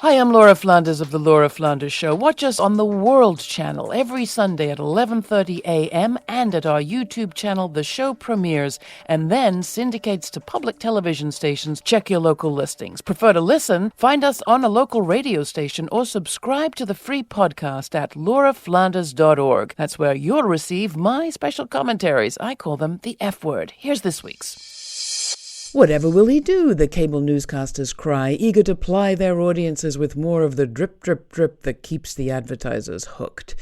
Hi, I'm Laura Flanders of The Laura Flanders Show. Watch us on the World Channel every Sunday at 11:30 a.m. and at our YouTube channel. The show premieres and then syndicates to public television stations. Check your local listings. Prefer to listen? Find us on a local radio station or subscribe to the free podcast at lauraflanders.org. That's where you'll receive my special commentaries. I call them the F word. Here's this week's. Whatever will he do, the cable newscasters cry, eager to ply their audiences with more of the drip, drip, drip that keeps the advertisers hooked.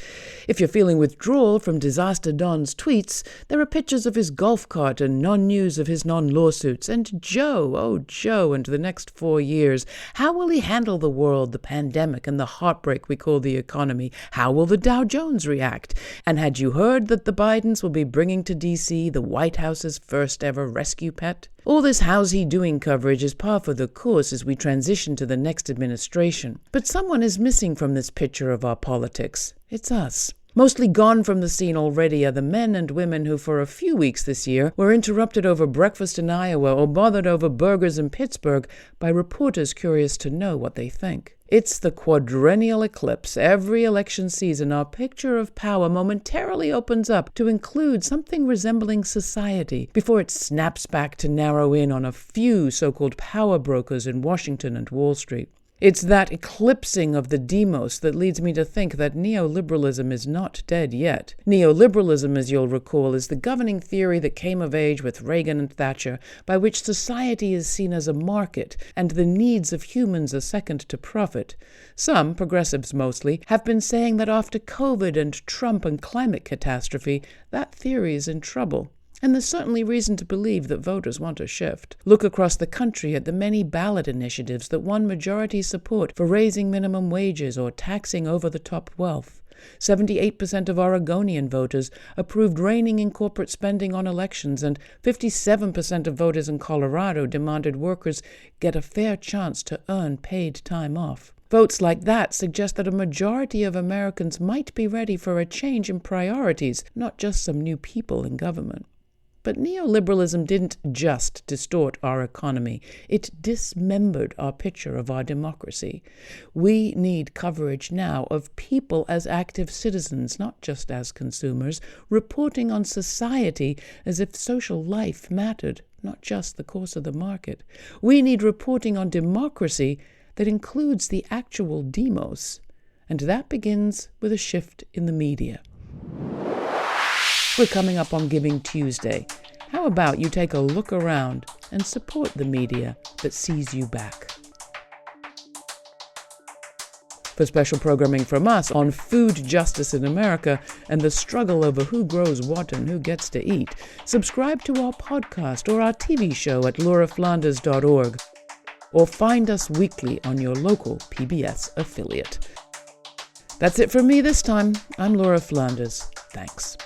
If you're feeling withdrawal from Disaster Don's tweets, there are pictures of his golf cart and non-news of his non-lawsuits. And Joe, oh Joe, into the next 4 years, how will he handle the world, the pandemic, and the heartbreak we call the economy? How will the Dow Jones react? And had you heard that the Bidens will be bringing to D.C. the White House's first ever rescue pet? All this how's he doing coverage is par for the course as we transition to the next administration. But someone is missing from this picture of our politics. It's us. Mostly gone from the scene already are the men and women who for a few weeks this year were interrupted over breakfast in Iowa or bothered over burgers in Pittsburgh by reporters curious to know what they think. It's the quadrennial eclipse. Every election season, our picture of power momentarily opens up to include something resembling society before it snaps back to narrow in on a few so-called power brokers in Washington and Wall Street. It's that eclipsing of the demos that leads me to think that neoliberalism is not dead yet. Neoliberalism, as you'll recall, is the governing theory that came of age with Reagan and Thatcher, by which society is seen as a market and the needs of humans are second to profit. Some, progressives mostly, have been saying that after COVID and Trump and climate catastrophe, that theory is in trouble. And there's certainly reason to believe that voters want a shift. Look across the country at the many ballot initiatives that won majority support for raising minimum wages or taxing over-the-top wealth. 78% of Oregonian voters approved reining in corporate spending on elections, and 57% of voters in Colorado demanded workers get a fair chance to earn paid time off. Votes like that suggest that a majority of Americans might be ready for a change in priorities, not just some new people in government. But neoliberalism didn't just distort our economy. It dismembered our picture of our democracy. We need coverage now of people as active citizens, not just as consumers, reporting on society as if social life mattered, not just the course of the market. We need reporting on democracy that includes the actual demos. And that begins with a shift in the media. We're coming up on Giving Tuesday. How about you take a look around and support the media that sees you back? For special programming from us on food justice in America and the struggle over who grows what and who gets to eat, subscribe to our podcast or our TV show at lauraflanders.org, or find us weekly on your local PBS affiliate. That's it from me this time. I'm Laura Flanders. Thanks.